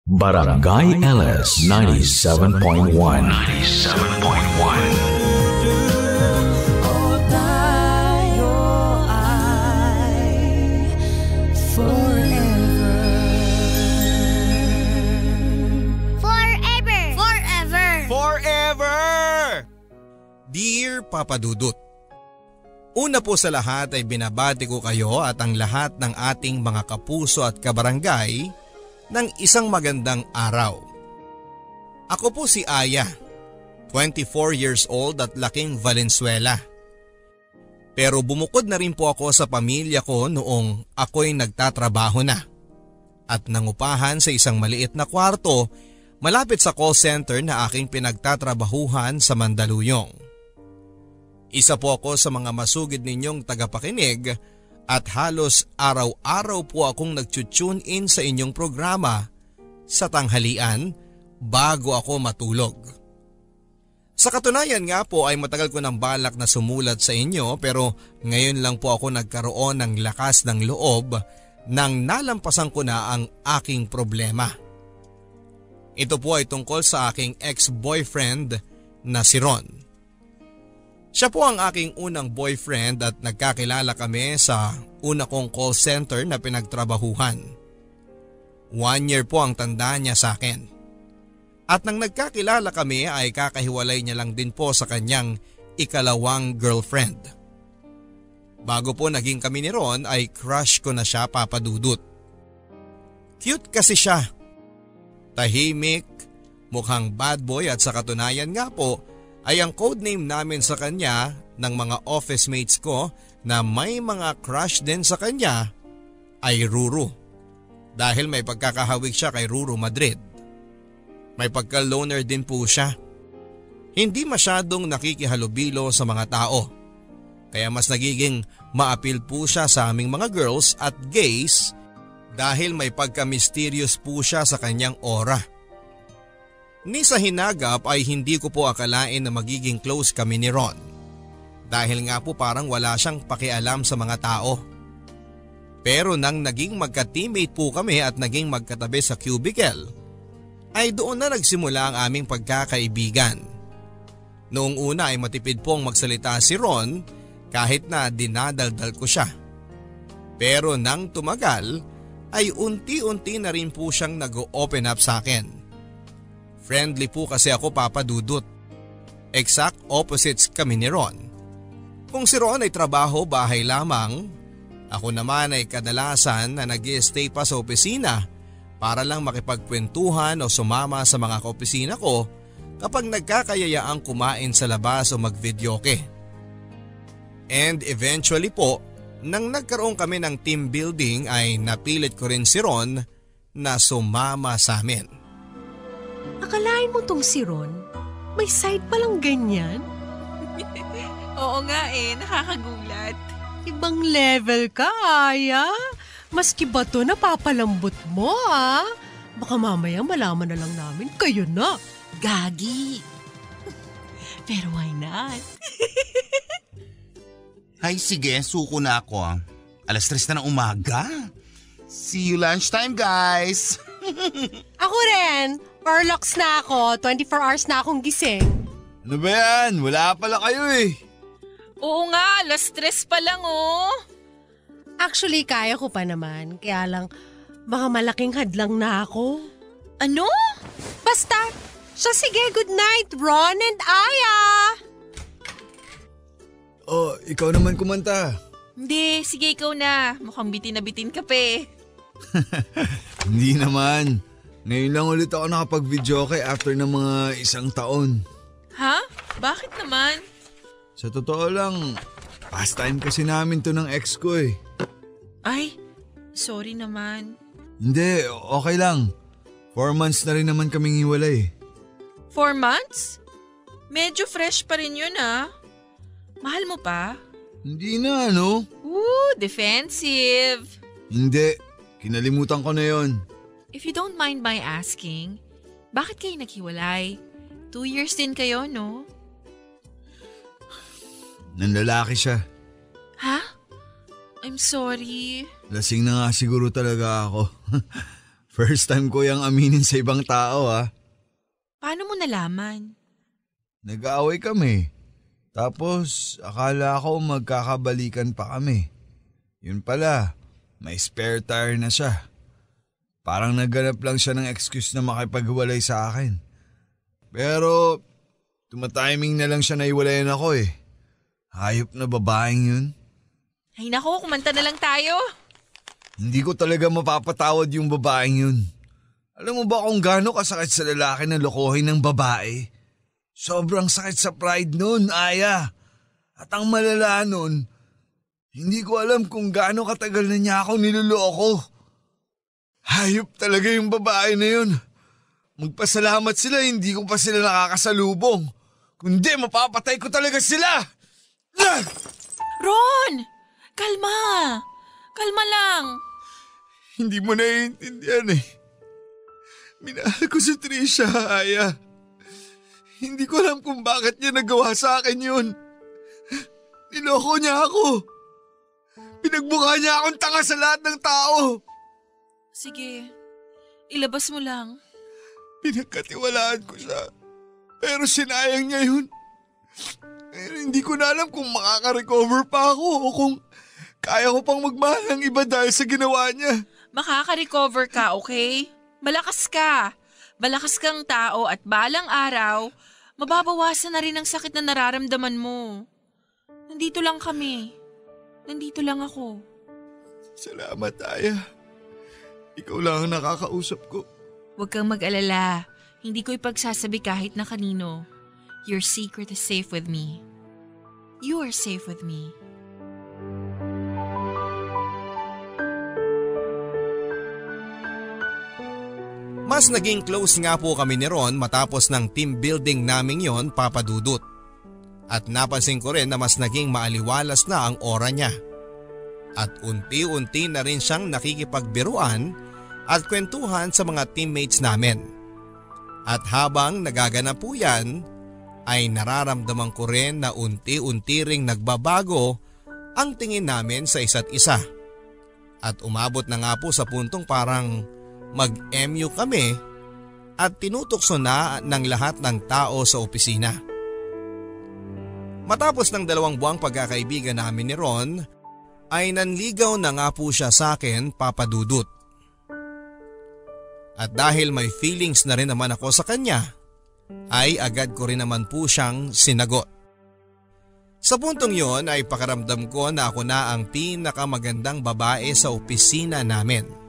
Barangay LS 97.1. 97.1. Dear Papa Dudut, una po sa lahat ay binabati ko kayo at ang lahat ng ating mga kapuso at kabarangay ng isang magandang araw. Ako po si Aya, 24 years old at laking Valenzuela. Pero bumukod na rin po ako sa pamilya ko noong ako'y nagtatrabaho na at nangupahan sa isang maliit na kwarto malapit sa call center na aking pinagtatrabahuhan sa Mandaluyong. Isa po ako sa mga masugid ninyong tagapakinig at halos araw-araw po akong nag-tune in sa inyong programa sa tanghalian bago ako matulog. Sa katunayan nga po ay matagal ko ng balak na sumulat sa inyo pero ngayon lang po ako nagkaroon ng lakas ng loob nang nalampasan ko na ang aking problema. Ito po ay tungkol sa aking ex-boyfriend na si Ron. Siya po ang aking unang boyfriend at nagkakilala kami sa una kong call center na pinagtrabahuhan. 1 year po ang tanda niya sa akin. At nang nagkakilala kami ay kakahiwalay niya lang din po sa kanyang ikalawang girlfriend. Bago po naging kami ni Ron ay crush ko na siya, Papa Dudut. Cute kasi siya. Tahimik, mukhang bad boy at sa katunayan nga po ay ang codename namin sa kanya ng mga office mates ko na may mga crush din sa kanya ay Ruru. Dahil may pagkakahawig siya kay Ruru Madrid. May pagka-loner din po siya. Hindi masyadong nakikihalubilo sa mga tao. Kaya mas nagiging maapil po siya sa aming mga girls at gays dahil may pagka-mysterious po siya sa kanyang aura. Ni sa hinagap ay hindi ko po akalain na magiging close kami ni Ron. Dahil nga po parang wala siyang pakialam sa mga tao. Pero nang naging magka-teammate po kami at naging magkatabi sa cubicle, ay doon na nagsimula ang aming pagkakaibigan. Noong una ay matipid pong magsalita si Ron kahit na dinadaldal ko siya. Pero nang tumagal ay unti-unti na rin po siyang nag-open up sa akin. Friendly po kasi ako, Papa Dudut. Exact opposites kami ni Ron. Kung si Ron ay trabaho bahay lamang, ako naman ay kadalasan na nag-i-stay pa sa opisina para lang makipagkwentuhan o sumama sa mga kaopisina ko kapag nagkakayayaang kumain sa labas o mag-videoke. And eventually po, nang nagkaroon kami ng team building ay napilit ko rin si Ron na sumama sa amin. Akalain mo tong si Ron? May side palang ganyan? Oo nga nakakagulat. Ibang level ka, Aya. Maski ba to napapalambot mo, ah? Baka mamaya malaman na lang namin kayo na. Gagi. Pero why not? Ay sige, suko na ako ah. 3:00 na ng umaga. See you lunchtime, guys. Ako rin. Orlox na ako. 24 hours na akong gising. Ano ba yan? Wala pala kayo eh. Oo nga, 3:00 pa lang oh. Actually, kaya ko pa naman. Kaya lang, baka malaking hadlang na ako. Ano? Basta, sige, good night, Ron and Aya. Oh, ikaw naman kumanta. Hindi, sige ikaw na. Mukhang bitin na bitin ka pa eh. Hindi naman. Ngayon lang ulit ako nakapag-videoke after ng mga 1 taon. Ha? Bakit naman? Sa totoo lang, pastime kasi namin to ng ex ko eh. Ay, sorry naman. Hindi, okay lang. 4 months na rin naman kaming hiwalay. 4 months? Medyo fresh pa rin yun ah. Mahal mo pa? Hindi na, ano? Defensive. Hindi, kinalimutan ko na yon. If you don't mind my asking, bakit kayo naghiwalay? 2 years din kayo, no? Nanlalaki siya. Ha? I'm sorry. Lasing na nga siguro talaga ako. First time ko yung aminin sa ibang tao Paano mo nalaman? Nag-aaway kami. Tapos akala ko magkakabalikan pa kami. Yun pala, may spare tire na siya. Parang naghanap lang siya ng excuse na makipaghiwalay sa akin. Pero tumatiming na lang siya na iwalayan ako Hayop na babaeng yun. Ay nako, kumanta na lang tayo. Hindi ko talaga mapapatawad yung babaeng yun. Alam mo ba kung gaano kasakit sa lalaki na lokohin ng babae? Sobrang sakit sa pride nun, Aya. At ang malala nun, hindi ko alam kung gaano katagal na niya ako niloloko. Hayop talaga yung babae na yun. Magpasalamat sila, hindi ko pa sila nakakasalubong. Kundi mapapatay ko talaga sila. Ron! Kalma! Kalma lang. Hindi mo naiintindihan Minahal ko si Trisha, Aya. Hindi ko alam kung bakit niya nagawa sa akin yun. Niloko niya ako. Pinagmukha niya akong tanga sa lahat ng tao. Sige, ilabas mo lang. Pinagkatiwalaan ko siya. Pero sinayang niya yun. Hindi ko na alam kung makaka-recover pa ako o kung kaya ko pang magmahal ng iba dahil sa ginawa niya. Makaka-recover ka, okay? Malakas ka. Malakas kang tao at balang araw, mababawasan na rin ang sakit na nararamdaman mo. Nandito lang kami. Nandito lang ako. Salamat, Aya. Ikaw lang ang nakakausap ko. Huwag kang mag-alala. Hindi ko ipagsasabi kahit na kanino. Your secret is safe with me. You are safe with me. Mas naging close nga po kami ni Ron matapos ng team building naming yon, Papa Dudut. At napansin ko rin na mas naging maaliwalas na ang aura niya. At unti-unti na rin siyang nakikipagbiruan at kwentuhan sa mga teammates namin. At habang nagaganap po yan, ay nararamdaman ko rin na unti-unti ring nagbabago ang tingin namin sa isa't isa. At umabot na nga po sa puntong parang mag-MU kami at tinutokso na ng lahat ng tao sa opisina. Matapos ng 2 buwang pagkakaibigan namin ni Ron, ay nanligaw na nga po siya sa akin, Papa Dudut. At dahil may feelings na rin naman ako sa kanya, ay agad ko rin naman po siyang sinagot. Sa puntong yon ay pakaramdam ko na ako na ang pinakamagandang babae sa opisina namin.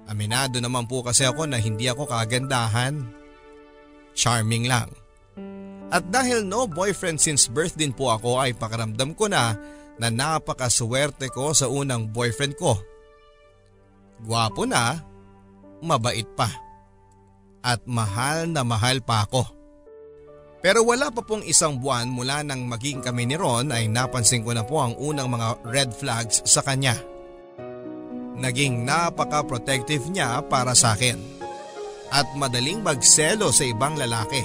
Aminado naman po kasi ako na hindi ako kagandahan. Charming lang. At dahil no boyfriend since birth din po ako ay pakaramdam ko na napakaswerte ko sa unang boyfriend ko. Gwapo na, mabait pa. At mahal na mahal pa ako. Pero wala pa pong 1 buwan mula nang maging kami ni Ron ay napansin ko na po ang unang mga red flags sa kanya. Naging napaka-protective niya para sa akin at madaling magselo sa ibang lalaki.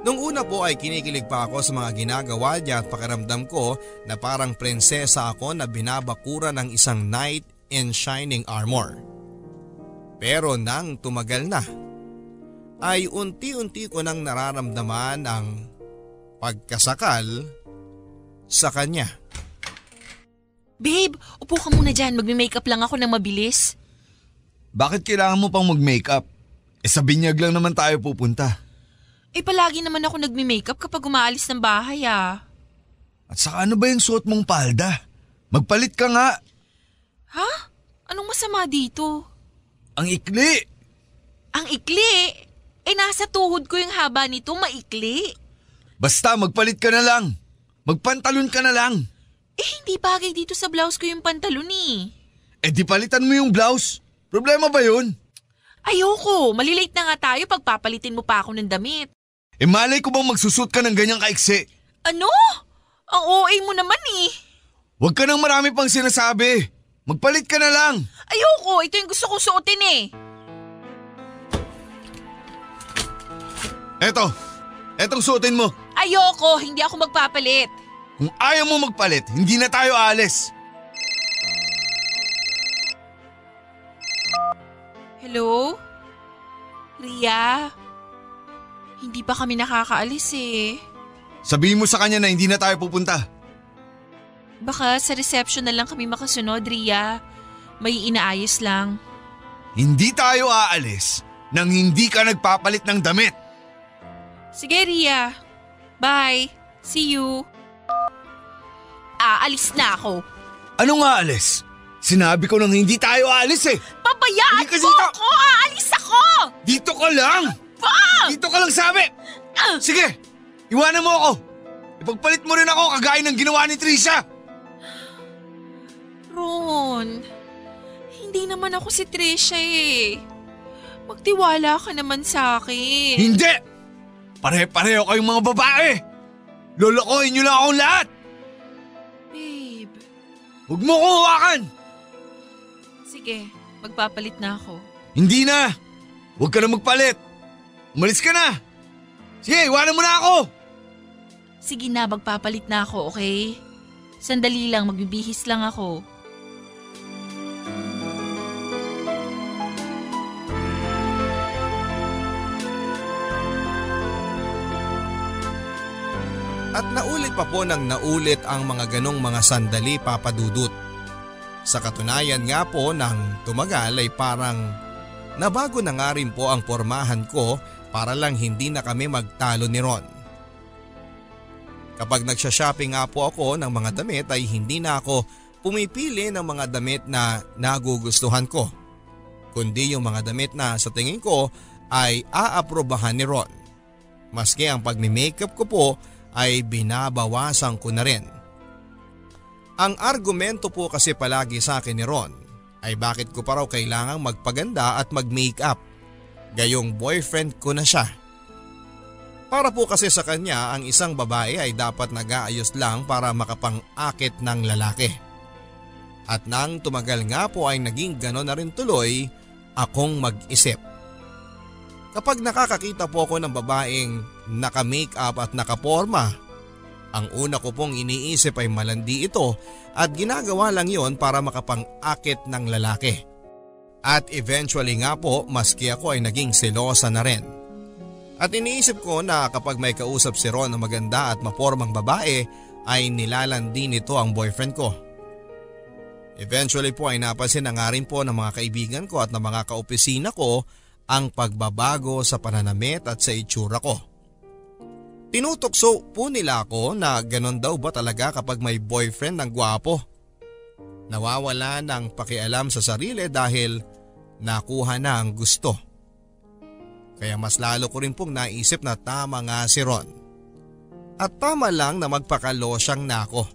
Nung una po ay kinikilig pa ako sa mga ginagawa niya at pakiramdam ko na parang prinsesa ako na binabakura ng isang knight in shining armor. Pero nang tumagal na, ay unti-unti ko nang nararamdaman ang pagkasakal sa kanya. Babe, upo ka muna dyan. Magme-makeup lang ako ng mabilis. Bakit kailangan mo pang mag-makeup? Sa binyag lang naman tayo pupunta. Palagi naman ako nagme-makeup kapag umaalis ng bahay At saka ano ba yung suot mong palda? Magpalit ka nga. Ha? Anong masama dito? Ang ikli. Ang ikli? Nasa tuhod ko yung haba nito, maikli. Basta magpalit ka na lang. Magpantalon ka na lang. Hindi bagay dito sa blouse ko yung pantalon Di palitan mo yung blouse. Problema ba yun? Ayoko, malilate na nga tayo pagpapalitin mo pa ako ng damit. Malay ko bang magsusot ka ng ganyang kaiksi? Ano? Ang OA mo naman Huwag ka nang marami pang sinasabi. Magpalit ka na lang. Ayoko, ito yung gusto kong suotin Etong suotin mo. Ayoko, hindi ako magpapalit. Kung ayaw mo magpalit, hindi na tayo alis. Hello? Ria? Hindi pa kami nakakaalis eh. Sabihin mo sa kanya na hindi na tayo pupunta. Baka sa reception na lang kami makasunod, Ria. May inaayos lang. Hindi tayo aalis nang hindi ka nagpapalit ng damit. Sige, Ria. Bye. See you. Aalis na ako. Anong aalis? Sinabi ko nang hindi tayo aalis eh. Pabayaan Hindi kasi mo ta- ako! Aalis ako! Dito ka lang! Dito ka lang sabi! Sige, iwanan mo ako. Ipagpalit mo rin ako kagaya ng ginawa ni Trisha. Ron, hindi naman ako si Trisha eh. Magtiwala ka naman sa akin. Hindi! Pare-pareho kayong mga babae. Lolokohin niyo lang akong lahat. Babe. Huwag mo ko hawakan. Sige, magpapalit na ako. Hindi na. Huwag ka na magpalit. Umalis ka na. Sige, iwanan mo na ako. Sige na, magpapalit na ako, okay? Sandali lang, magbibihis lang ako. At naulit pa po ng naulit ang mga ganong mga sandali, Papa Dudut. Sa katunayan nga po ng tumagal ay parang nabago na nga rin po ang pormahan ko para lang hindi na kami magtalo ni Ron. Kapag nagsha-shopping nga po ako ng mga damit ay hindi na ako pumipili ng mga damit na nagugustuhan ko, kundi yung mga damit na sa tingin ko ay aaprobahan ni Ron. Maski ang pagmi-makeup ko po ay binabawasan ko na rin. Ang argumento po kasi palagi sa akin ni Ron ay bakit ko pa raw kailangang magpaganda at mag-makeup, gayong boyfriend ko na siya. Para po kasi sa kanya ang isang babae ay dapat nag-aayos lang para makapang-akit ng lalaki. At nang tumagal nga po ay naging gano'n na rin tuloy akong mag-isip. Kapag nakakakita po ako ng babaeng naka-makeup at nakaporma, ang una ko pong iniisip ay malandi ito at ginagawa lang yon para makapang-akit ng lalaki. At eventually nga po maski ako ay naging selosa na rin. At iniisip ko na kapag may kausap si Ron na maganda at mapormang babae ay nilalandi nito ang boyfriend ko. Eventually po ay napansin na nga rin po ng mga kaibigan ko at ng mga kaopisina ko ang pagbabago sa pananamit at sa itsura ko. Tinutokso po nila ako na ganon daw ba talaga kapag may boyfriend ng gwapo. Nawawala ng pakialam sa sarili dahil nakuha na ang gusto. Kaya mas lalo ko rin pong naisip na tama nga si Ron. At tama lang na magpakalosyang na ako.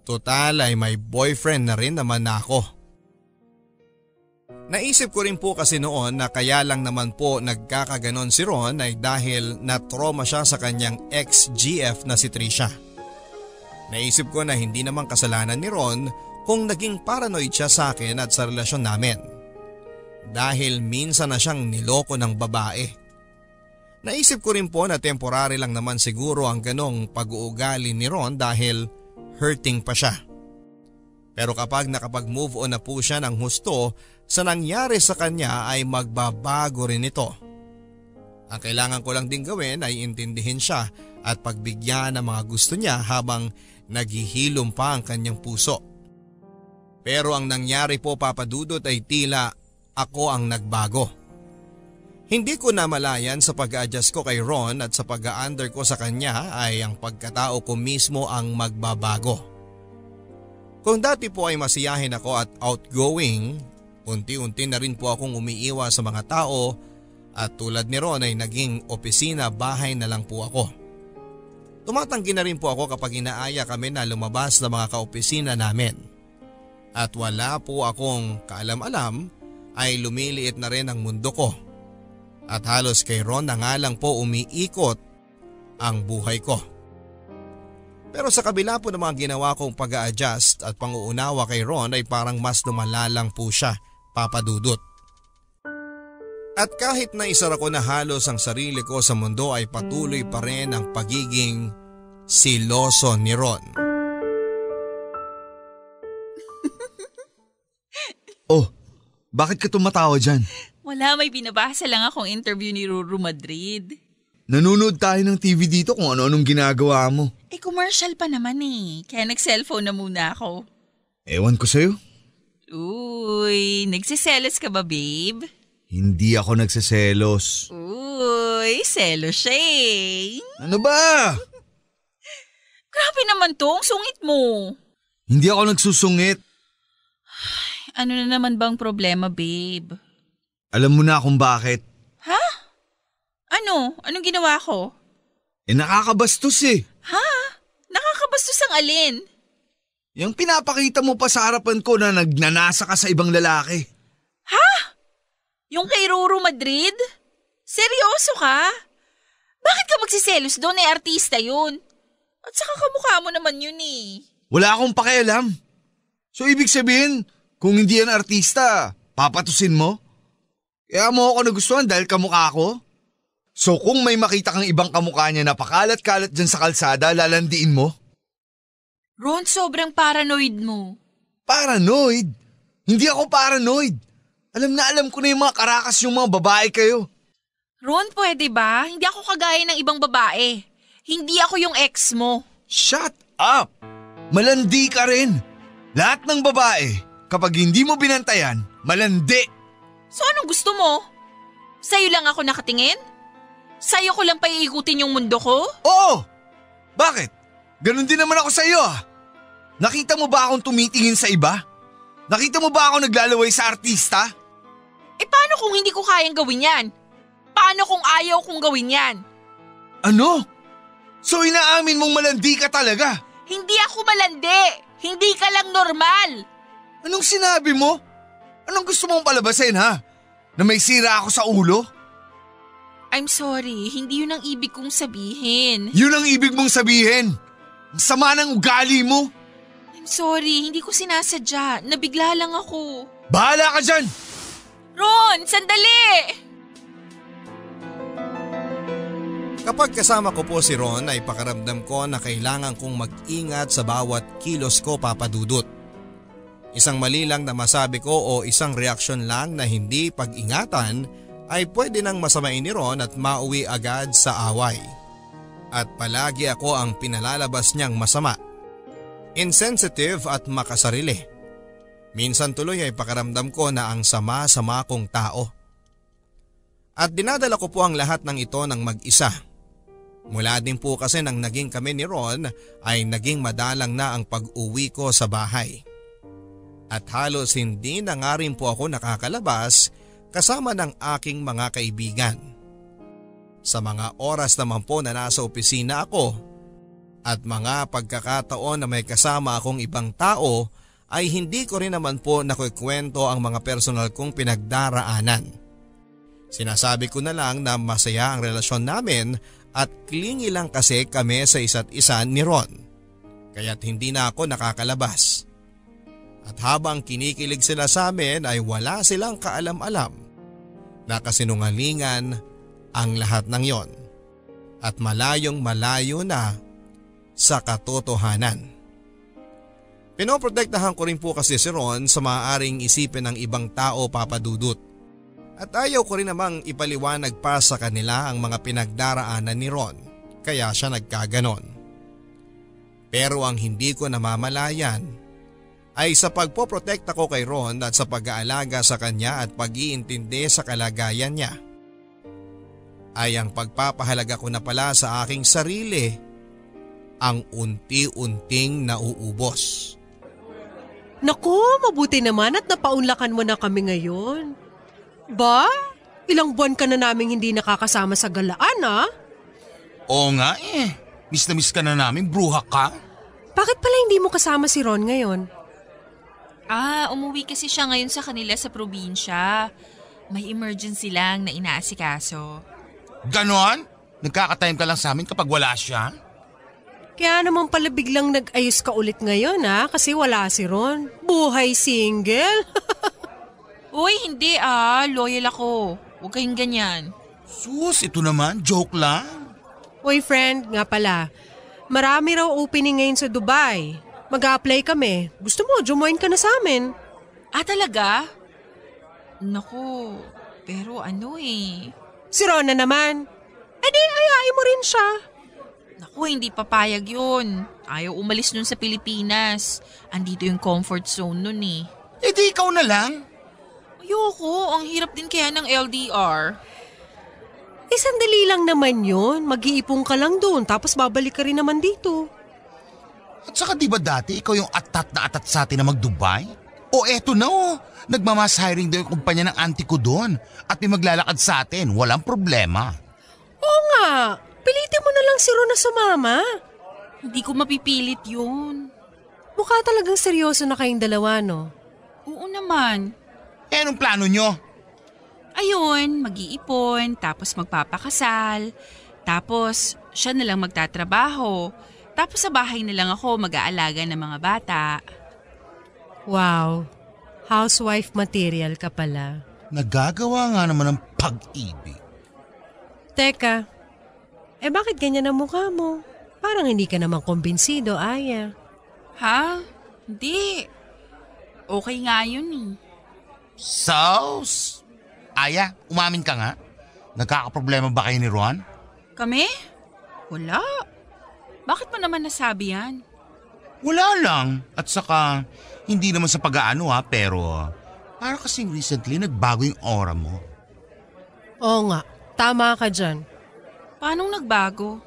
Total ay may boyfriend na rin naman ako. Naisip ko rin po kasi noon na kaya lang naman po nagkakaganon si Ron ay dahil na-trauma siya sa kanyang ex-GF na si Trisha. Naisip ko na hindi naman kasalanan ni Ron kung naging paranoid siya sa akin at sa relasyon namin. Dahil minsan na siyang niloko ng babae. Naisip ko rin po na temporary lang naman siguro ang ganong pag-uugali ni Ron dahil hurting pa siya. Pero kapag nakapag-move on na po siya ng husto sa nangyari sa kanya ay magbabago rin ito. Ang kailangan ko lang din gawin ay intindihin siya at pagbigyan ng mga gusto niya habang naghihilom pa ang kanyang puso. Pero ang nangyari po, Papa Dudut, ay tila ako ang nagbago. Hindi ko namalayan sa pag-a-adjust ko kay Ron at sa pag-a-under ko sa kanya ay ang pagkatao ko mismo ang magbabago. Kung dati po ay masiyahin ako at outgoing, unti-unti na rin po akong umiiwas sa mga tao at tulad ni Ron ay naging opisina bahay na lang po ako. Tumatanggi na rin po ako kapag inaaya kami na lumabas sa mga kaopisina namin. At wala po akong kaalam-alam ay lumiliit na rin ang mundo ko. At halos kay Ron na nga lang po umiikot ang buhay ko. Pero sa kabila po ng mga ginawa kong pag-a-adjust at panguunawa kay Ron ay parang mas lumala lang po siya, Papa Dudut. At kahit na isara ko na halos ang sarili ko sa mundo ay patuloy pa rin ang pagiging siloso ni Ron. Oh, Bakit ka tumatawa dyan? Wala, may binabasa lang akong interview ni Ruru Madrid. Nanonood tayo ng TV dito kung ano-anong ginagawa mo. Commercial pa naman eh. Kaya nag-cellphone na muna ako. Ewan ko sa'yo. Uy, nagsiselos ka ba, babe? Hindi ako nagseselos. Uy, selos siya eh. Ano ba? Grabe naman to, ang sungit mo. Hindi ako nagsusungit. Ano na naman bang problema, babe? Alam mo na kung bakit. Ha? Ano? Anong ginawa ko? Nakakabastos eh. Ha? Nakakabastos ang alin? Yung pinapakita mo pa sa harapan ko na nagnanasa ka sa ibang lalaki. Ha? Yung kay Ruru Madrid? Seryoso ka? Bakit ka magsiselos doon? Artista yun. At saka kamukha mo naman yun eh. Wala akong pakialam. So ibig sabihin, kung hindi yan artista, papatusin mo? Kaya mo ako nagustuhan dahil kamukha ko? So kung may makita kang ibang kamukha niya na pakalat-kalat dyan sa kalsada, lalandiin mo? Ron, sobrang paranoid mo. Paranoid? Hindi ako paranoid. Alam na alam ko na yung mga karakas yung mga babae kayo. Ron, pwede ba? Hindi ako kagaya ng ibang babae. Hindi ako yung ex mo. Shut up! Malandi ka rin. Lahat ng babae, kapag hindi mo binantayan, malandi. So anong gusto mo? Sa'yo lang ako nakatingin? Sa'yo ko lang paiikutin yung mundo ko? Oo! Bakit? Ganon din naman ako sa'yo ah. Nakita mo ba akong tumitingin sa iba? Nakita mo ba ako naglalaway sa artista? Paano kung hindi ko kayang gawin yan? Paano kung ayaw kong gawin yan? Ano? So inaamin mong malandi ka talaga? Hindi ako malandi. Hindi ka lang normal. Anong sinabi mo? Anong gusto mong palabasin ha? Na may sira ako sa ulo? I'm sorry, hindi yun ang ibig kong sabihin. Yun ang ibig mong sabihin. Ang sama ng ugali mo. I'm sorry, hindi ko sinasadya. Nabigla lang ako. Bahala ka dyan! Ron, sandali! Kapag kasama ko po si Ron ay pakaramdam ko na kailangan kong mag-ingat sa bawat kilos ko, Papa Dudut. Isang mali lang na masabi ko o isang reaksyon lang na hindi pag-ingatan ay pwede nang masamain ni Ron at mauwi agad sa away. At palagi ako ang pinalalabas niyang masama. Insensitive at makasarili. Minsan tuloy ay pakaramdam ko na ang sama-sama kong tao. At dinadala ko po ang lahat ng ito ng mag-isa. Mula din po kasi nang naging kami ni Ron ay naging madalang na ang pag-uwi ko sa bahay. At halos hindi na nga rin po ako nakakalabas kasama ng aking mga kaibigan. Sa mga oras naman po na nasa opisina ako at mga pagkakataon na may kasama akong ibang tao ay hindi ko rin naman po nakukwento ang mga personal kong pinagdaraanan. Sinasabi ko na lang na masaya ang relasyon namin at clingy lang kasi kami sa isa't isa ni Ron. Kaya't hindi na ako nakakalabas. At habang kinikilig sila sa amin ay wala silang kaalam-alam na kasinungalingan ang lahat ng yon at malayong malayo na sa katotohanan. Pinoprotektahan ko rin po kasi si Ron sa maaaring isipin ng ibang tao, Papa Dudut. At ayaw ko rin namang ipaliwanag pa sa kanila ang mga pinagdaraanan ni Ron kaya siya nagkaganon. Pero ang hindi ko namamalayan ay sa pagpoprotekta ko kay Ron at sa pag-aalaga sa kanya at pag-iintindi sa kalagayan niya ay ang pagpapahalaga ko na pala sa aking sarili ang unti-unting nauubos. Naku, mabuti naman at napaunlakan mo na kami ngayon. Ba? Ilang buwan ka na naming hindi nakakasama sa galaan, ha? Oo nga eh. Miss na miss ka na namin, bruha ka. Bakit pala hindi mo kasama si Ron ngayon? Umuwi kasi siya ngayon sa kanila sa probinsya. May emergency lang na inaasikaso. Ganon? Nagkakatime ka lang sa amin kapag wala siya? Kaya naman pala biglang nag-ayos ka ulit ngayon, ha? Kasi wala si Ron. Buhay single. Uy, hindi loyal ako. Huwag kayong ganyan. Sus, ito naman, joke lang. Uy, friend, nga pala. Marami raw opening ngayon sa Dubai. Mag-a-apply kami. Gusto mo, join ka na sa amin. Talaga? Naku, pero Si Ron na naman. Ayain mo rin siya. Naku, hindi papayag yun. Ayaw umalis nun sa Pilipinas. Andito yung comfort zone nun eh. Eh di ikaw na lang. Ayoko, ang hirap din kaya ng LDR. Sandali lang naman yun. Mag-iipon ka lang doon tapos babalik ka rin naman dito. At saka di ba dati ikaw yung atat na atat sa atin na mag-Dubai? O eto na nagmamas hiring daw yung kumpanya ng auntie ko doon at may maglalakad sa atin, walang problema. Oo nga, pilitin mo na lang si Ron na sumama. Hindi ko mapipilit yun. Mukha talagang seryoso na kayong dalawa, no? Oo naman. Eh anong plano nyo? Ayun, mag-iipon, tapos magpapakasal. Tapos siya na lang magtatrabaho. Tapos sa bahay na lang ako mag-aalaga ng mga bata. Wow, housewife material ka pala. Nagagawa nga naman ng pag-ibig. Teka, bakit ganyan ang mukha mo? Parang hindi ka naman kumbinsido, Aya. Ha? Hindi. Okay nga yun eh. Sauce? Aya, umamin ka nga. Nagkakaproblema ba kayo ni Ron? Kami? Wala. Bakit mo naman nasabi yan? Wala lang. At saka, hindi naman sa pag-aano pero para kasing recently nagbago yung aura mo. Oo nga, tama ka dyan. Paano nagbago?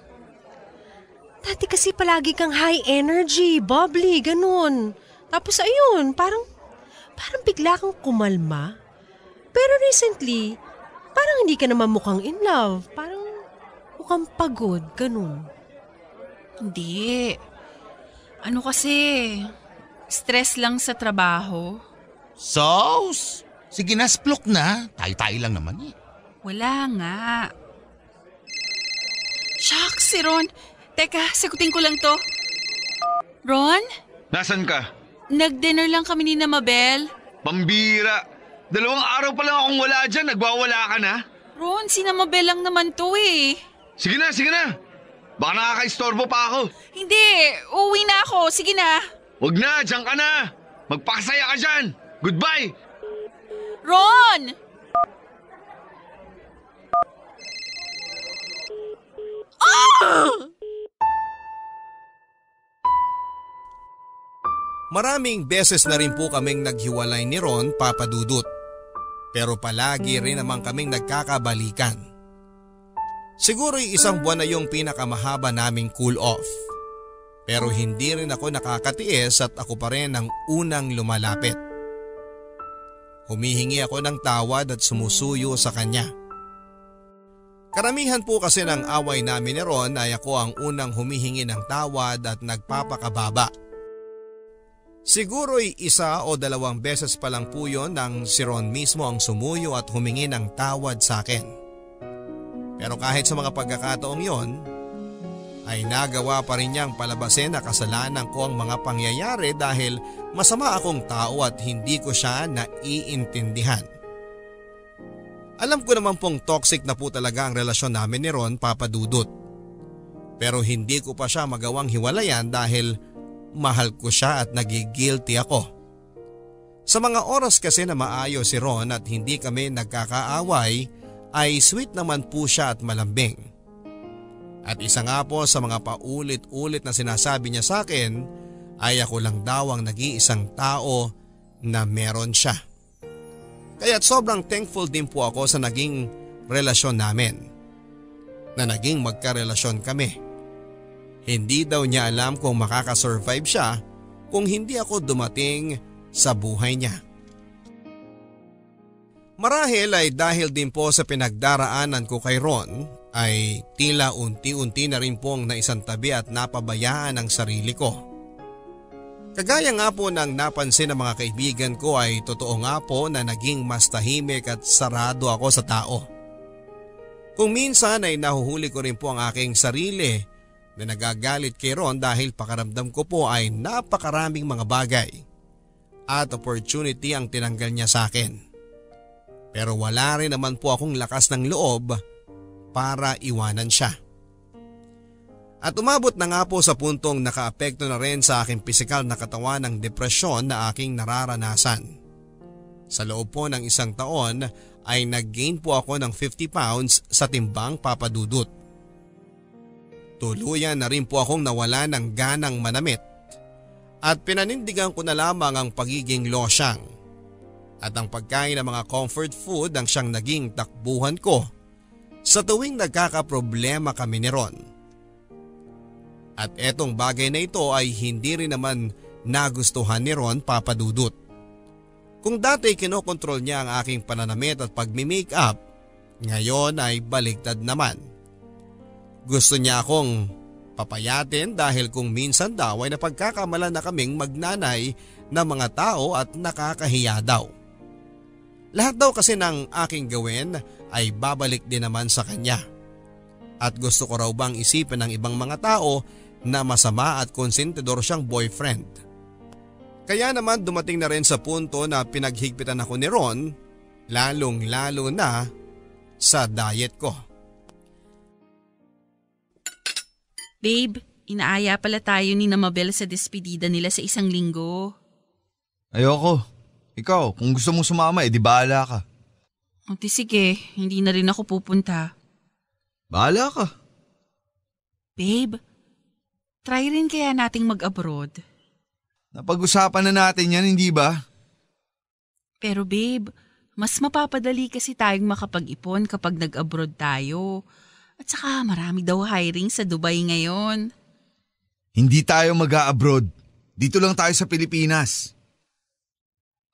Dati kasi palagi kang high energy, bubbly, ganun. Tapos ayun, parang bigla kang kumalma. Pero recently, parang hindi ka naman mukhang in love. Parang mukhang pagod, ganun. Hindi. Ano kasi, stress lang sa trabaho. Sauce? Sige na, splok na. Tayo-tayo lang naman eh. Wala nga. Shucks, si Ron. Teka, sagutin ko lang to. Ron? Nasaan ka? Nag-dinner lang kami ni Mabel. Pambira. 2 araw pa lang akong wala dyan. Nagwawala ka na. Ron, si Mabel lang naman to eh. Sige na, sige na. Baka nakaka-istorbo pa ako. Hindi, uwi na ako. Sige na. Huwag na, dyan ka na. Magpakasaya ka dyan. Goodbye. Ron! Maraming beses na rin po kaming naghiwalay ni Ron, Papa Dudut. Pero palagi rin naman kaming nagkakabalikan. Siguro 1 buwan na yung pinakamahaba naming cool off. Pero hindi rin ako nakakatiis at ako pa rin ang unang lumalapit. Humihingi ako ng tawad at sumusuyo sa kanya. Karamihan po kasi ng away namin ni Ron ay ako ang unang humihingi ng tawad at nagpapakababa. Siguro'y 1 o 2 beses pa lang po yun nang si Ron mismo ang sumuyo at humingi ng tawad sa akin. Pero kahit sa mga pagkakataong yon, ay nagawa pa rin niyang palabasin na kasalanan ko ang mga pangyayari dahil masama akong tao at hindi ko siya naiintindihan. Alam ko naman pong toxic na po talaga ang relasyon namin ni Ron, Papa Dudut. Pero hindi ko pa siya magawang hiwalayan dahil mahal ko siya at nagigilty ako. Sa mga oras kasi na maayos si Ron at hindi kami nagkakaaway ay sweet naman po siya at malambing. At isa nga po sa mga paulit-ulit na sinasabi niya sa akin ay ako lang daw ang nag-iisang tao na meron siya. Kaya't sobrang thankful din po ako sa naging relasyon namin. Na naging magkarelasyon kami. Hindi daw niya alam kung makakasurvive siya kung hindi ako dumating sa buhay niya. Marahil ay dahil din po sa pinagdaraanan ko kay Ron ay tila unti-unti na rin pong naisantabi at napabayaan ang sarili ko. Kagaya nga po ng napansin ng mga kaibigan ko ay totoo nga po na naging mas tahimik at sarado ako sa tao. Kung minsan ay nahuhuli ko rin po ang aking sarili na nagagalit kay Ron dahil pakaramdam ko po ay napakaraming mga bagay at opportunity ang tinanggal niya sa akin. Pero wala rin naman po akong lakas ng loob para iwanan siya. At umabot na nga po sa puntong nakaapekto na rin sa aking pisikal na katawan ng depresyon na aking nararanasan. Sa loob po ng isang taon ay nag-gain po ako ng 50 pounds sa timbang, Papa Dudut. Tuluyan na rin po akong nawala ng ganang manamit at pinanindigan ko na lamang ang pagiging losyang at ang pagkain ng mga comfort food ang siyang naging takbuhan ko sa tuwing nagkakaproblema kami ni Ron. At etong bagay na ito ay hindi rin naman nagustuhan ni Ron, Papa Dudut. Kung dati kinokontrol niya ang aking pananamit at pagmi-makeup, ngayon ay baligtad naman. Gusto niya akong papayatin dahil kung minsan daw ay napagkakamalan na kaming magnanay ng mga tao at nakakahiya daw. Lahat daw kasi ng aking gawin ay babalik din naman sa kanya. At gusto ko raw bang isipin ng ibang mga tao na masama at konsentidor siyang boyfriend. Kaya naman dumating na rin sa punto na pinaghigpitan ako ni Ron, lalong-lalo na sa diet ko. Babe, inaaya pala tayo ni Mabel sa despedida nila sa 1 linggo. Ayoko. Ikaw, kung gusto mong sumama, edi bahala ka. O sige, hindi na rin ako pupunta. Bahala ka. Babe, try rin kaya nating mag-abroad. Napag-usapan na natin yan, hindi ba? Pero babe, mas mapapadali kasi tayong makapag-ipon kapag nag-abroad tayo. At saka marami daw hiring sa Dubai ngayon. Hindi tayo mag-a-abroad. Dito lang tayo sa Pilipinas.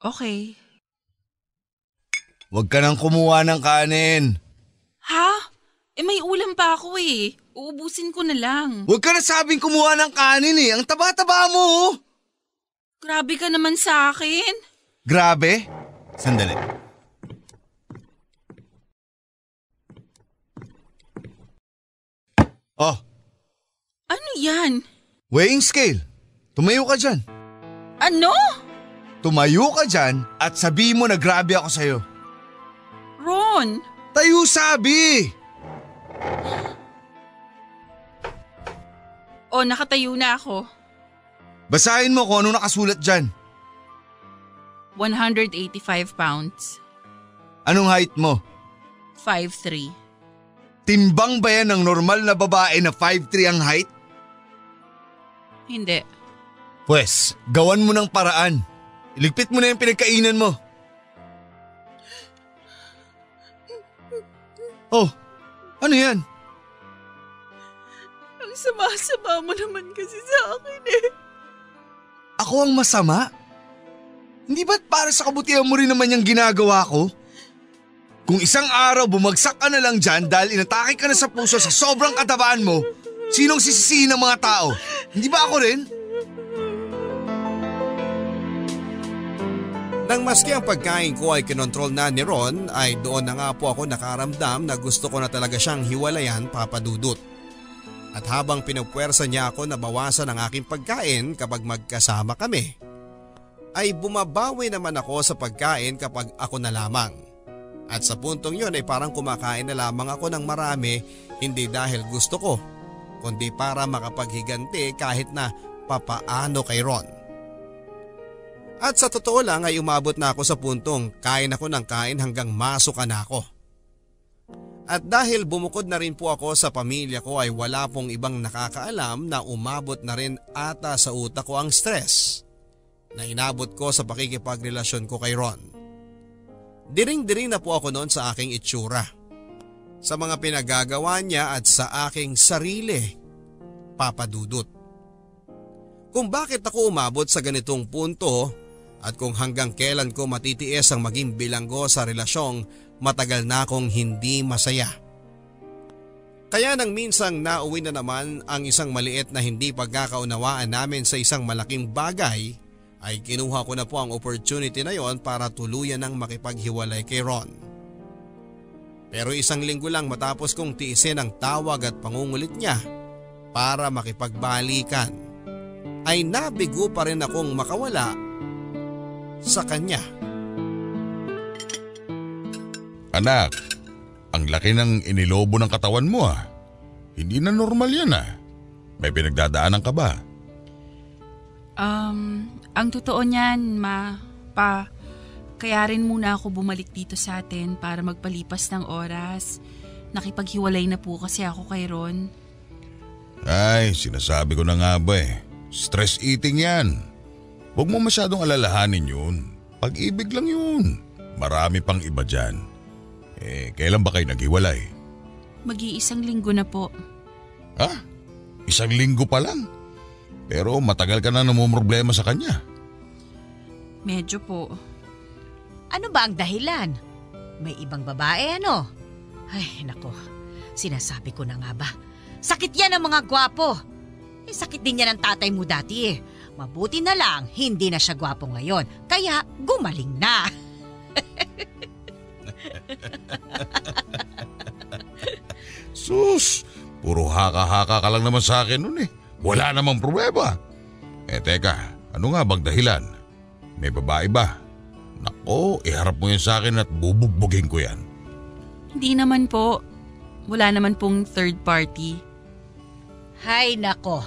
Okay. Huwag ka nang kumuha ng kanin. Ha? May ulam pa ako eh. Uubusin ko na lang. Huwag ka na sabing kumuha ng kanin eh. Ang taba-taba mo oh. Grabe ka naman sa akin. Grabe? Sandali. Oh. Ano yan? Weighing scale. Tumayo ka dyan. Ano? Tumayo ka dyan at sabihin mo na grabe ako sa'yo. Ron! Tayo sabi! O, nakatayo na ako. Basahin mo kung ano nakasulat dyan. 185 pounds. Anong height mo? 5'3". Timbang ba yan ng normal na babae na 5'3" ang height? Hindi. Pwes, gawan mo ng paraan. Iligpit mo na yung pinagkainan mo. Oh, ano yan? Ang sama-sama mo naman kasi sa akin eh. Ako ang masama? Hindi ba't para sa kabutihan mo rin naman yung ginagawa ko? Kung isang araw bumagsak ka na lang dyan dahil inatake ka na sa puso sa sobrang katabaan mo, sinong sisisihin ng mga tao? Hindi ba ako rin? Nang maski ang pagkain ko ay kinontrol na ni Ron, ay doon na nga po ako nakaramdam na gusto ko na talaga siyang hiwalayan, Papa Dudut. At habang pinupwersa niya ako na bawasan ang aking pagkain kapag magkasama kami, ay bumabawi naman ako sa pagkain kapag ako na lamang. At sa puntong yun ay parang kumakain na lamang ako ng marami, hindi dahil gusto ko, kundi para makapaghiganti kahit na papaano kay Ron. At sa totoo lang ay umabot na ako sa puntong kain ako ng kain hanggang masukan na ako. At dahil bumukod na rin po ako sa pamilya ko ay wala pong ibang nakakaalam na umabot na rin ata sa utak ko ang stress na inabot ko sa pakikipagrelasyon ko kay Ron. Diring-diring na po ako noon sa aking itsura, sa mga pinagagawa niya at sa aking sarili, Papa Dudut. Kung bakit ako umabot sa ganitong punto at kung hanggang kailan ko matitiis ang maging bilanggo sa relasyong matagal na akong hindi masaya. Kaya nang minsang nauwi na naman ang isang maliit na hindi pagkakaunawaan namin sa isang malaking bagay, ay kinuha ko na po ang opportunity na yon para tuluyan ng makipaghiwalay kay Ron. Pero 1 linggo lang matapos kong tiisin ang tawag at pangungulit niya para makipagbalikan, ay nabigo pa rin akong makawala sa kanya. Anak, ang laki ng inilobo ng katawan mo ah. Hindi na normal yan ah. May pinagdadaanan ka ba? Ang totoo niyan, Kaya rin muna ako bumalik dito sa atin para magpalipas ng oras. Nakipaghiwalay na po kasi ako kay Ron. Ay, sinasabi ko na nga ba eh. Stress eating yan. Huwag mo masyadong alalahanin yun. Pag-ibig lang yun. Marami pang iba dyan. Kailan ba kayo naghiwalay? Mag-iisang linggo na po. Ha? Isang linggo pa lang? Pero matagal ka na namumroblema sa kanya. Medyo po. Ano ba ang dahilan? May ibang babae ano? Ay, nako. Sinasabi ko na nga ba. Sakit yan ng mga gwapo. Sakit din yan ng tatay mo dati eh. Mabuti na lang, hindi na siya gwapo ngayon. Kaya gumaling na. Sus, puro haka-haka ka lang naman sa akin nun eh. Wala namang problema. Teka, ano nga bang dahilan? May babae ba? Nako, iharap mo yan sa akin at bubugbugin ko yan. Hindi naman po. Wala naman pong third party. Hay nako,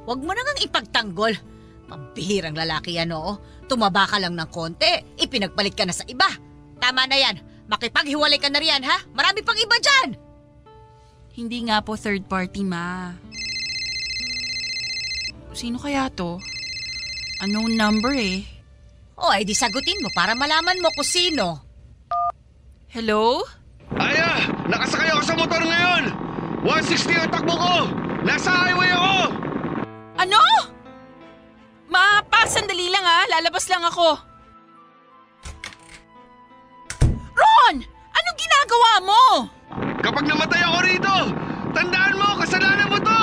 wag mo nang ipagtanggol. Pambihirang lalaki yan oo. Tumaba ka lang ng konti, ipinagpalit ka na sa iba. Tama na yan, makipaghiwalay ka na riyan ha? Marami pang iba dyan. Hindi nga po third party, ma. Sino kaya to? Unknown number eh. O ay di sagutin mo para malaman mo kung sino. Hello? Aya! Nakasakay ako sa motor ngayon! 160 ang takbo ko! Nasa highway ako! Ano? Ma, sandali lang lalabas lang ako. Ron! Anong ginagawa mo? Kapag namatay ako rito, tandaan mo, kasalanan mo to!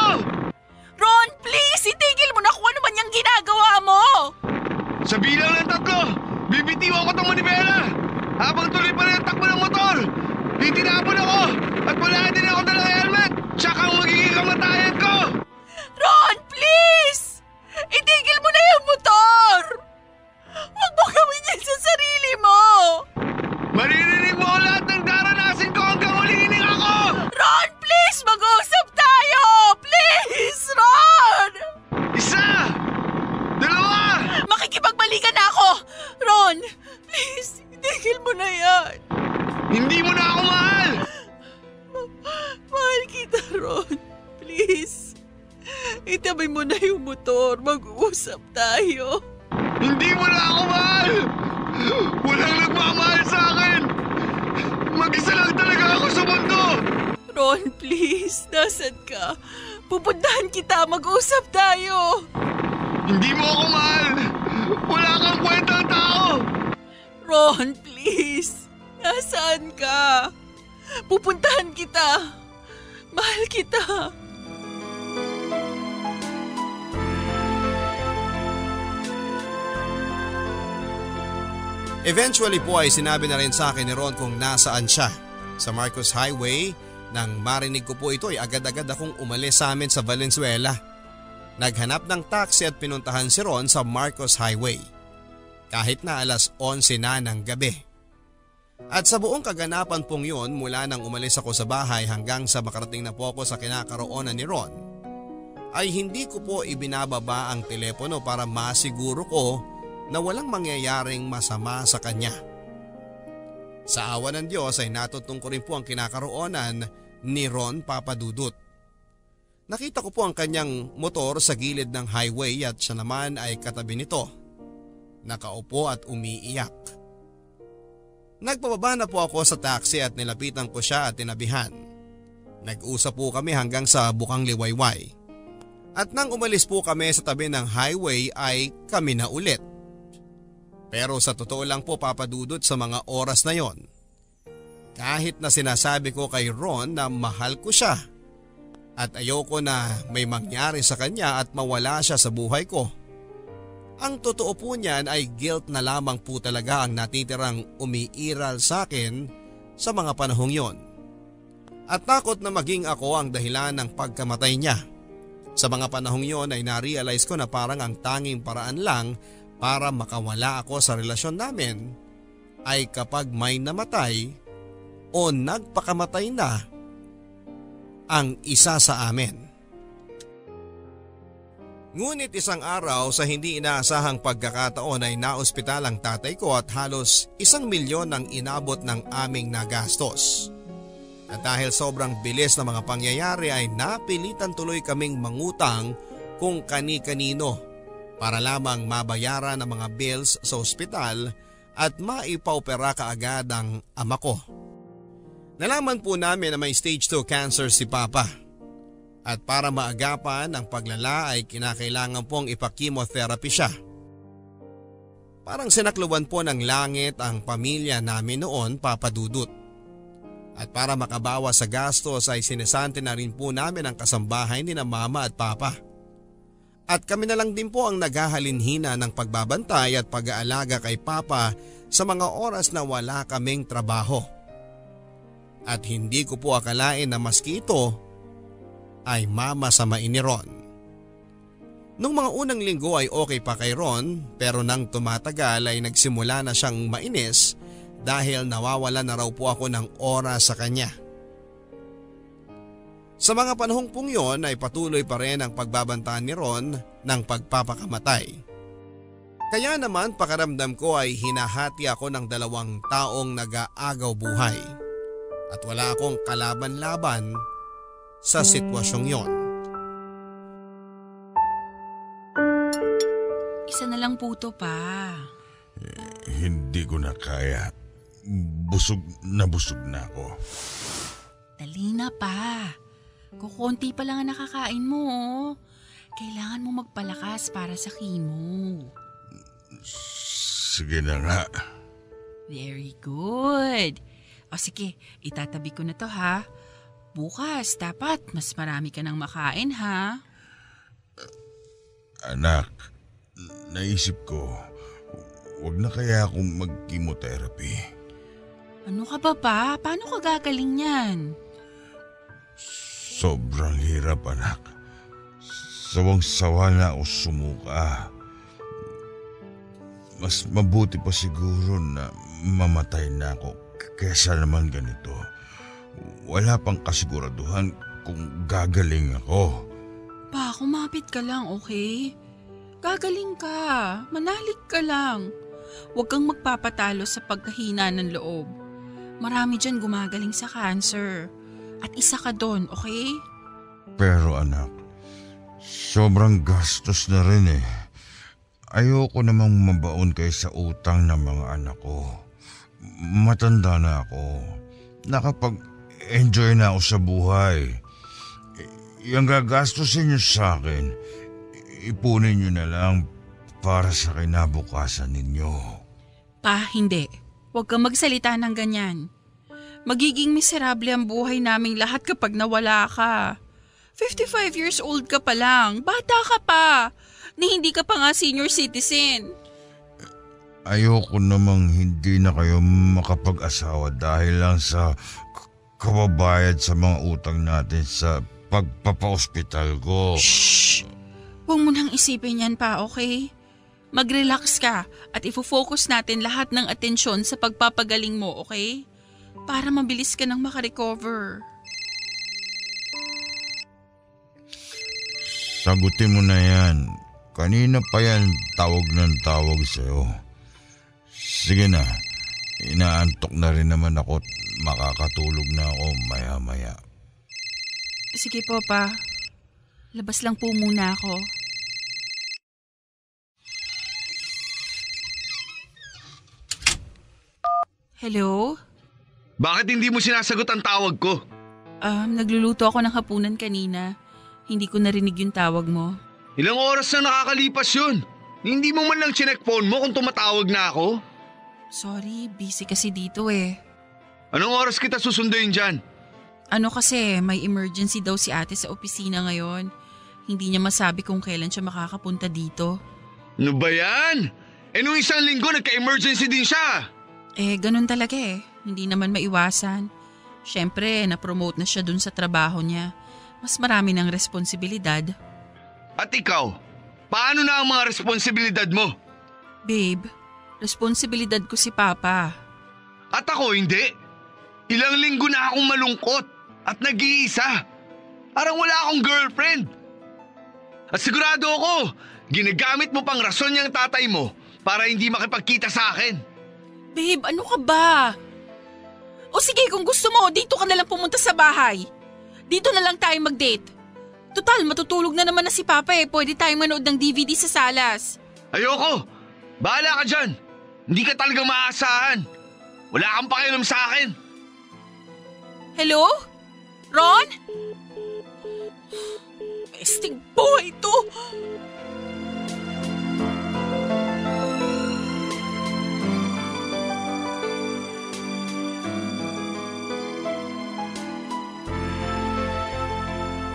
Ron, please! Itigil mo na kung ano man yung ginagawa mo! Sa bilang ng 3, bibitiwan ko tong manibela! Habang tuloy pa rin ang takbo ng motor, titinapon ako at wala din ako dalang helmet! Tsaka ang magiging kamatayan ko! Ron, please! Itigil mo na yung motor! Huwag mo gawin yan sa sarili mo! Maririnig mo ang lahat ng daranasin ko hanggang uliining ako! Ron, please! Mag-uusap tayo! Please, Ron! 1! 2! Makikipagbalikan na ako! Ron, please! Itigil mo na yan! Hindi mo na ako mahal! Mahal kita, Ron. Please. Itabay mo na yung motor. Mag-uusap tayo. Hindi mo na ako mahal! Walang nagmamahal sa akin! Mag-isa lang talaga ako sa mundo! Ron, please. Nasaan ka? Pupuntahan kita. Mag-usap tayo. Hindi mo ako mahal! Wala kang kwentang tao! Ron, please. Nasaan ka? Pupuntahan kita. Mahal kita. Eventually po ay sinabi na rin sa akin ni Ron kung nasaan siya. Sa Marcos Highway, nang marinig ko po ito ay agad-agad akong umalis sa amin sa Valenzuela. Naghanap ng taxi at pinuntahan si Ron sa Marcos Highway. Kahit na 11:00 na ng gabi. At sa buong kaganapan pong yun mula nang umalis ako sa bahay hanggang sa makarating na po ako sa kinakaroonan ni Ron, ay hindi ko po ibinababa ang telepono para masiguro ko na walang mangyayaring masama sa kanya. Sa awa ng Diyos ay natutong ko rin po ang kinakaroonan ni Ron Papadudut. Nakita ko po ang kanyang motor sa gilid ng highway at siya naman ay katabi nito. Nakaupo at umiiyak. Nagpababa na po ako sa taxi at nilapitan ko siya at tinabihan. Nag-usap po kami hanggang sa Bukang Liwayway. At nang umalis po kami sa tabi ng highway ay kami na ulit. Pero sa totoo lang po Papadudot sa mga oras na yon, kahit na sinasabi ko kay Ron na mahal ko siya at ayoko na may mangyari sa kanya at mawala siya sa buhay ko, ang totoo po niyan ay guilt na lamang po talaga ang natitirang umiiral sa akin sa mga panahong yon. At takot na maging ako ang dahilan ng pagkamatay niya. Sa mga panahong yon ay na-realize ko na parang ang tanging paraan lang para makawala ako sa relasyon namin ay kapag may namatay o nagpakamatay na ang isa sa amin. Ngunit isang araw sa hindi inaasahang pagkakataon ay naospital ang tatay ko at halos 1 milyon ang inabot ng aming nagastos. At dahil sobrang bilis ng mga pangyayari ay napilitan tuloy kaming mangutang kung kani-kanino para lamang mabayaran ang mga bills sa ospital at maipaopera kaagad ang ama ko. Nalaman po namin na may stage 2 cancer si Papa. At para maagapan ang paglala ay kinakailangan pong ipakimotherapy siya. Parang sinakluban po ng langit ang pamilya namin noon, Papa Dudut. At para makabawas sa gastos ay sinesante na rin po namin ang kasambahay ni na Mama at Papa. At kami na lang din po ang naghahalinhina ng pagbabantay at pag-aalaga kay Papa sa mga oras na wala kaming trabaho. At hindi ko po akalain na maski ito ay mamasamain ni Ron. Nung mga unang linggo ay okay pa kay Ron, pero nang tumatagal ay nagsimula na siyang mainis dahil nawawala na raw po ako ng oras sa kanya. Sa mga panahong pong yon ay patuloy pa rin ang pagbabantaan ni Ron ng pagpapakamatay. Kaya naman pakaramdam ko ay hinahati ako ng 2 taong nag-aagaw buhay. At wala akong kalaban-laban sa sitwasyong yon. Isa na lang po to pa. Hindi ko na kaya. Busog na ako. Dali na pa. Kukunti pa lang ang nakakain mo. Kailangan mo magpalakas para sa chemo. Sige na nga. Very good. O sige, itatabi ko na to ha. Bukas, dapat mas marami ka nang makain, ha? Anak, naisip ko, wag na kaya akong mag-chemotherapy. Ano ka ba pa? Paano ka gagaling yan? Sobrang hirap, anak. Sawang-sawa na ako sumuka. Mas mabuti pa siguro na mamatay na ako kesa naman ganito. Wala pang kasiguraduhan kung gagaling ako. Pa, kumapit ka lang, okay? Gagaling ka. Manalig ka lang. Huwag kang magpapatalo sa pagkahina ng loob. Marami dyan gumagaling sa cancer. At isa ka doon, okay? Pero anak, sobrang gastos na rin eh. Ayoko namang mabaon kayo sa utang ng mga anak ko. Matanda na ako. Nakapag-enjoy na ako sa buhay. Yung gagastusin niyo sa akin, ipunin niyo na lang para sa kinabukasan ninyo. Pa, hindi. Huwag kang magsalita ng ganyan. Magiging miserable ang buhay naming lahat kapag nawala ka. 55 years old ka pa lang. Bata ka pa. Ni hindi ka pa nga senior citizen. Ayoko namang hindi na kayo makapag-asawa dahil lang sa kababayad sa mga utang natin sa pagpapa-ospital ko. Shh! Huwag mo nang isipin yan pa, okay? Mag-relax ka at ifo-focus natin lahat ng atensyon sa pagpapagaling mo, okay? Para mabilis ka nang makarecover. Sagutin mo na yan. Kanina pa yan tawag ng tawag sa'yo. Sige na, inaantok na rin naman ako at makakatulog na ako maya-maya. Sige po, pa. Labas lang po muna ako. Hello? Bakit hindi mo sinasagot ang tawag ko? Nagluluto ako ng hapunan kanina. Hindi ko narinig yung tawag mo. Ilang oras na nakakalipas yun. Hindi mo man lang chinek phone mo kung tumatawag na ako? Sorry, busy kasi dito eh. Anong oras kita susunduin dyan? Ano kasi, may emergency daw si ate sa opisina ngayon. Hindi niya masabi kung kailan siya makakapunta dito. Ano ba yan? Nung isang linggo nagka-emergency din siya. Ganun talaga eh. Hindi naman maiwasan. Siyempre, na-promote na siya dun sa trabaho niya. Mas marami ng responsibilidad. At ikaw, paano na ang mga responsibilidad mo? Babe, responsibilidad ko si Papa. At ako hindi. Ilang linggo na akong malungkot at nag-iisa. Parang wala akong girlfriend. At sigurado ako, ginagamit mo pang rason niyang tatay mo para hindi makipagkita sa akin. Babe, ano ka ba? O sige, kung gusto mo, dito ka na lang pumunta sa bahay. Dito na lang tayo mag-date. Total, matutulog na naman na si Papa eh. Pwede tayong manood ng DVD sa salas. Ayoko! Bahala ka dyan! Hindi ka talagang maaasahan. Wala kang pakialam sa akin. Hello? Ron? Pesting boy to!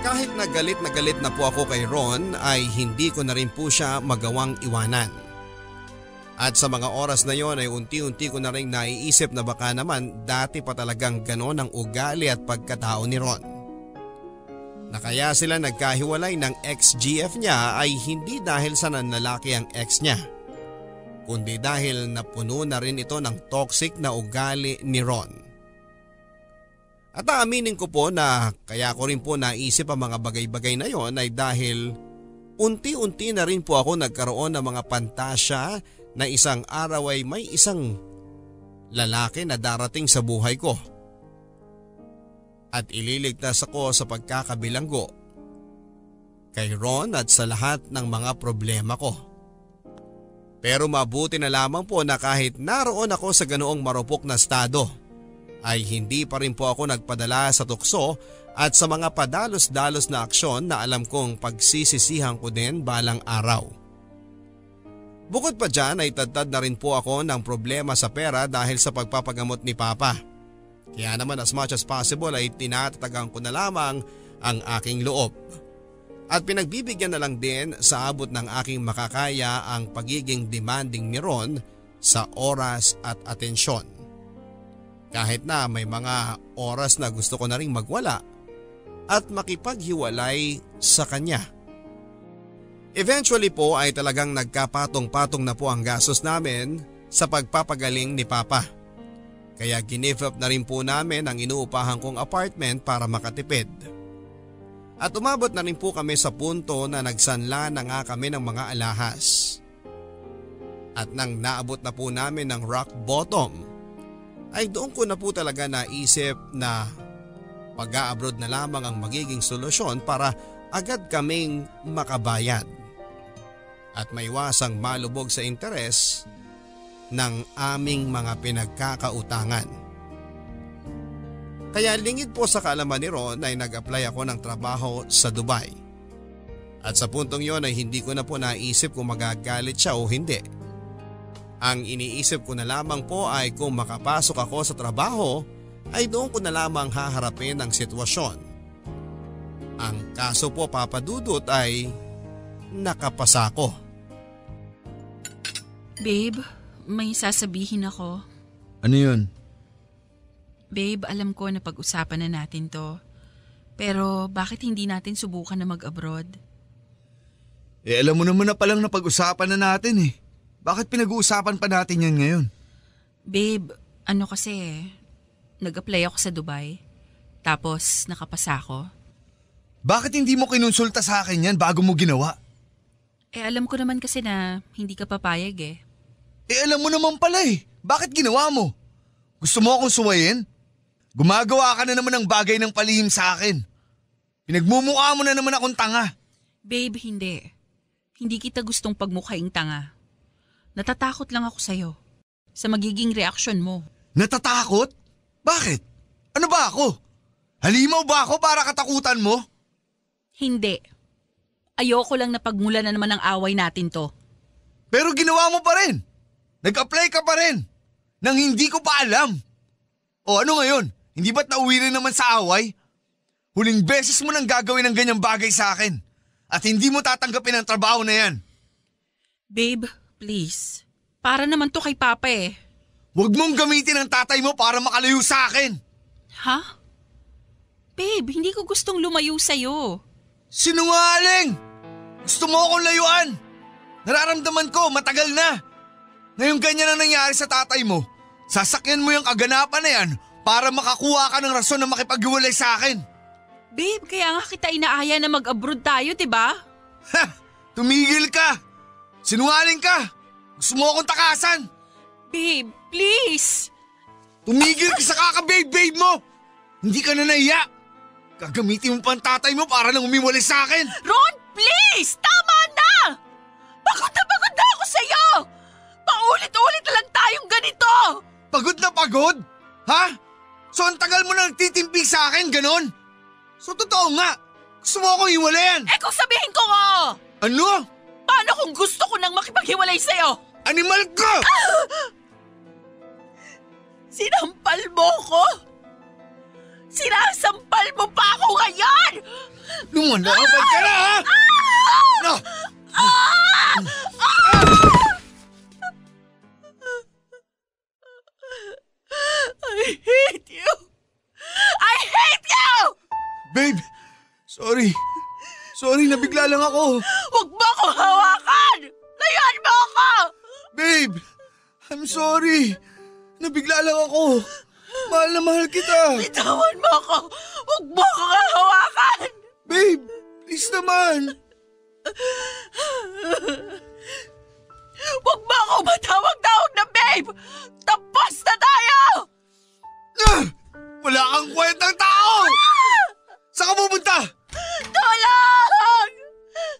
Kahit na galit na po ako kay Ron ay hindi ko na rin po siya magawang iwanan. At sa mga oras na yon ay unti-unti ko na rin naiisip na baka naman dati pa talagang ganon ang ugali at pagkatao ni Ron. Na kaya sila nagkahiwalay ng ex-GF niya ay hindi dahil sa nanlalaki ang ex niya, kundi dahil napuno na rin ito ng toxic na ugali ni Ron. At aaminin ko po na kaya ko rin po naisip ang mga bagay-bagay na yon ay dahil unti-unti na rin po ako nagkaroon ng mga pantasya na isang araw ay may isang lalaki na darating sa buhay ko. At ililigtas ako sa pagkakabilanggo kay Ron at sa lahat ng mga problema ko. Pero mabuti na lamang po na kahit naroon ako sa ganoong marupok na estado, ay hindi pa rin po ako nagpadala sa tukso at sa mga padalos-dalos na aksyon na alam kong pagsisisihan ko din balang araw. Bukod pa dyan ay tadtad na rin po ako ng problema sa pera dahil sa pagpapagamot ni Papa. Kaya naman as much as possible ay tinatatagan ko na lamang ang aking loob. At pinagbibigyan na lang din sa abot ng aking makakaya ang pagiging demanding ni Ron sa oras at atensyon. Kahit na may mga oras na gusto ko na ring magwala at makipaghiwalay sa kanya. Eventually po ay talagang nagkapatong-patong na po ang gastos namin sa pagpapagaling ni Papa. Kaya give up na rin po namin ang inuupahan kong apartment para makatipid. At umabot na rin po kami sa punto na nagsanla na nga kami ng mga alahas. At nang naabot na po namin ng rock bottom, ay doon ko na po talaga naisip na pag-a-abroad na lamang ang magiging solusyon para agad kaming makabayad at maiwasang malubog sa interes ng aming mga pinagkakautangan. Kaya lingid po sa kaalaman ni Ron ay nag-apply ako ng trabaho sa Dubai. At sa puntong yon ay hindi ko na po naisip kung magagalit siya o hindi. Ang iniisip ko na lamang po ay kung makapasok ako sa trabaho ay doon ko na lamang haharapin ang sitwasyon. Ang kaso po, Papa Dudut, ay nakapasa ko. Babe, may sasabihin ako. Ano yun? Babe, alam ko na pag-usapan na natin to. Pero bakit hindi natin subukan na mag-abroad? Alam mo naman na palang napag-usapan na natin eh. Bakit pinag-uusapan pa natin yan ngayon? Babe, ano kasi, nag-apply ako sa Dubai. Tapos nakapasa ako. Bakit hindi mo kinonsulta sa akin yan bago mo ginawa? Alam ko naman kasi na hindi ka papayag eh. Alam mo naman pala eh. Bakit ginawa mo? Gusto mo akong suwayin? Gumagawa ka na naman ng bagay ng palihim sa akin. Pinagmumukha mo na naman akong tanga. Babe, hindi. Hindi kita gustong pagmukhaing tanga. Natatakot lang ako sa'yo. Sa magiging reaksyon mo. Natatakot? Bakit? Ano ba ako? Halimaw ba ako para katakutan mo? Hindi. Ayoko lang na pagmula na naman ang away natin to. Pero ginawa mo pa rin. Nag-apply ka pa rin. Nang hindi ko pa alam. O ano ngayon? Hindi ba't nauwi rin naman sa away? Huling beses mo nang gagawin ng ganyang bagay sa akin. At hindi mo tatanggapin ang trabaho na yan. Babe, please. Para naman to kay Papa eh. Huwag mong gamitin ang tatay mo para makalayo sa akin. Ha? Babe, hindi ko gustong lumayo sa'yo. Sinungaling! Gusto mo akong layuan. Nararamdaman ko, matagal na. Ngayon ganyan ang nangyari sa tatay mo. Sasakyan mo yung kaganapan na yan para makakuha ka ng rason na makipaghiwalay sa akin. Babe, kaya nga kita inaaya na mag-abroad tayo, diba? Ha! Tumigil ka! Sinungaling ka! Gusto mo akong takasan! Babe, please! Tumigil ka sa kaka-babe-babe mo! Hindi ka na nahiya! Gagamitin mo pa ang tatay mo para nang umiwalay sa akin! Ron, please! Tama na! Pagod na ako sa'yo! Paulit-ulit na lang tayong ganito! Pagod na pagod? Ha? So ang tagal mo na nagtitimpi sa akin, ganon? So totoo nga, gusto mo akong hiwalayan? Eh kung sabihin ko nga! Ano? Paano kung gusto ko nang makipaghiwalay sa'yo? Animal ka! Sinampal mo ko? Sinasampal mo pa ako ngayon! Lumalaban ka na, ha? No! I hate you! I hate you! Babe, sorry. Sorry, nabigla lang ako. Huwag mo akong hawakan! Layuan mo ako! Babe, I'm sorry. Nabigla lang ako. Mahal na mahal kita. Bitawan mo ako! Huwag mo akong hawakan! Babe, please naman. Huwag mo akong matawag-tawag na babe! Tapos na tayo! Wala kang kwentang tao! Saan ka pupunta? Tulong!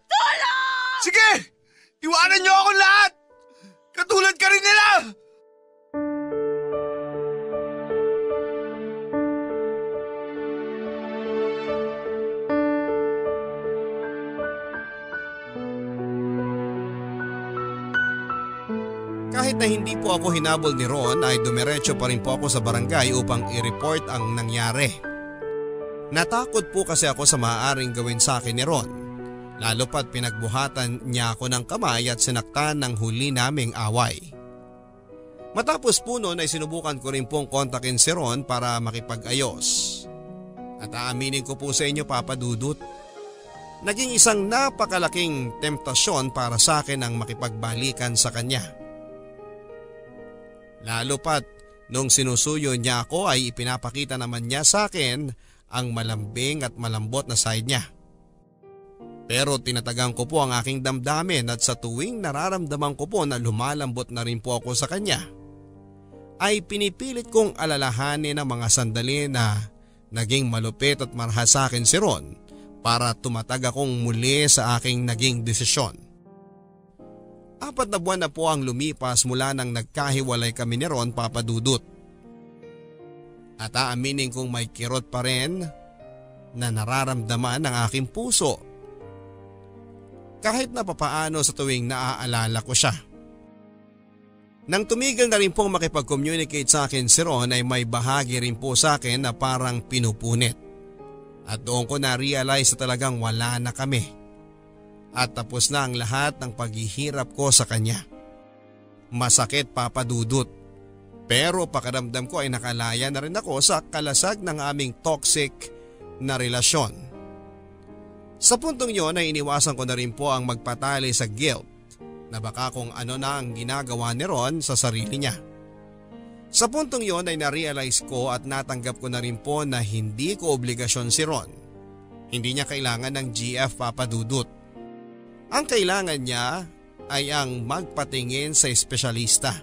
Tulong! Sige! Iwanan niyo ako lahat! Katulad ka rin nila! Kahit na hindi po ako hinabol ni Ron ay dumiretso pa rin po ako sa barangay upang i-report ang nangyari. Natakot po kasi ako sa maaaring gawin sa akin ni Ron, lalo pat pinagbuhatan niya ako ng kamay at sinaktan ng huli naming away. Matapos po noon ay sinubukan ko rin pong kontakin si Ron para makipag-ayos. At aaminin ko po sa inyo, Papa Dudut, naging isang napakalaking temptasyon para sa akin ang makipagbalikan sa kanya. Lalo pat nung sinusuyo niya ako ay ipinapakita naman niya sa akin ang malambing at malambot na side niya. Pero tinatagang ko po ang aking damdamin at sa tuwing nararamdaman ko po na lumalambot na rin po ako sa kanya, ay pinipilit kong alalahanin ang mga sandali na naging malupit at marahas sa akin si Ron para tumatag akong muli sa aking naging desisyon. 4 na buwan na po ang lumipas mula nang nagkahiwalay kami ni Ron, Papa Dudut. At aaminin kong may kirot pa rin na nararamdaman ng aking puso. Kahit na papaano sa tuwing naaalala ko siya. Nang tumigil na rin pong makipag-communicate sa akin si Ron ay may bahagi rin po sa akin na parang pinupunit. At doon ko na-realize na talagang wala na kami. At tapos na ang lahat ng paghihirap ko sa kanya. Masakit, Papa Dudut. Pero pakiramdam ko ay nakalaya na rin ako sa kalasag ng aming toxic na relasyon. Sa puntong yon ay iniwasan ko na rin po ang magpatali sa guilt na baka kung ano na ang ginagawa ni Ron sa sarili niya. Sa puntong yon ay na-realize ko at natanggap ko na rin po na hindi ko obligasyon si Ron. Hindi niya kailangan ng GF, Papa Dudut. Ang kailangan niya ay ang magpatingin sa espesyalista.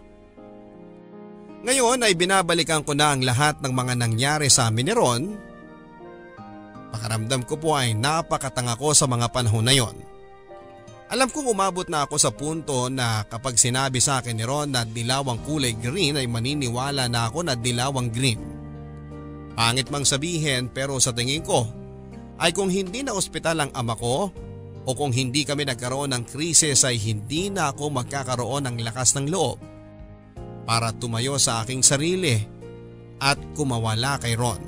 Ngayon ay binabalikan ko na ang lahat ng mga nangyari sa amin ni Ron. Pakaramdam ko po ay napakatanga ko sa mga panahon na yon. Alam kong umabot na ako sa punto na kapag sinabi sa akin ni Ron na dilawang kulay green ay maniniwala na ako na dilawang green. Pangit mang sabihin pero sa tingin ko ay kung hindi na ospital ang ama ko o kung hindi kami nagkaroon ng krisis ay hindi na ako magkakaroon ng lakas ng loob para tumayo sa aking sarili at kumawala kay Ron.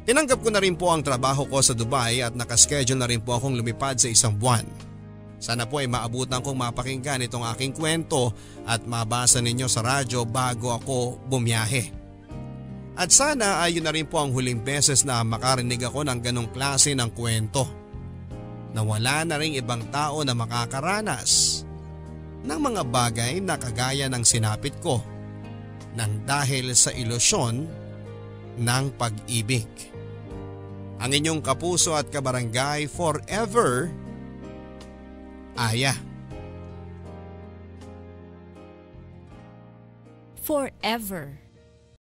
Tinanggap ko na rin po ang trabaho ko sa Dubai at nakaschedule na rin po akong lumipad sa 1 buwan. Sana po ay maabutan kong mapakinggan itong aking kwento at mabasa ninyo sa radyo bago ako bumiyahe. At sana ay yun na rin po ang huling beses na makarinig ako ng ganong klase ng kwento. Na wala na ring ibang tao na makakaranas ng mga bagay na kagaya ng sinapit ko nang dahil sa ilusyon ng pag-ibig. Ang inyong kapuso at kabarangay forever, Aya. Forever.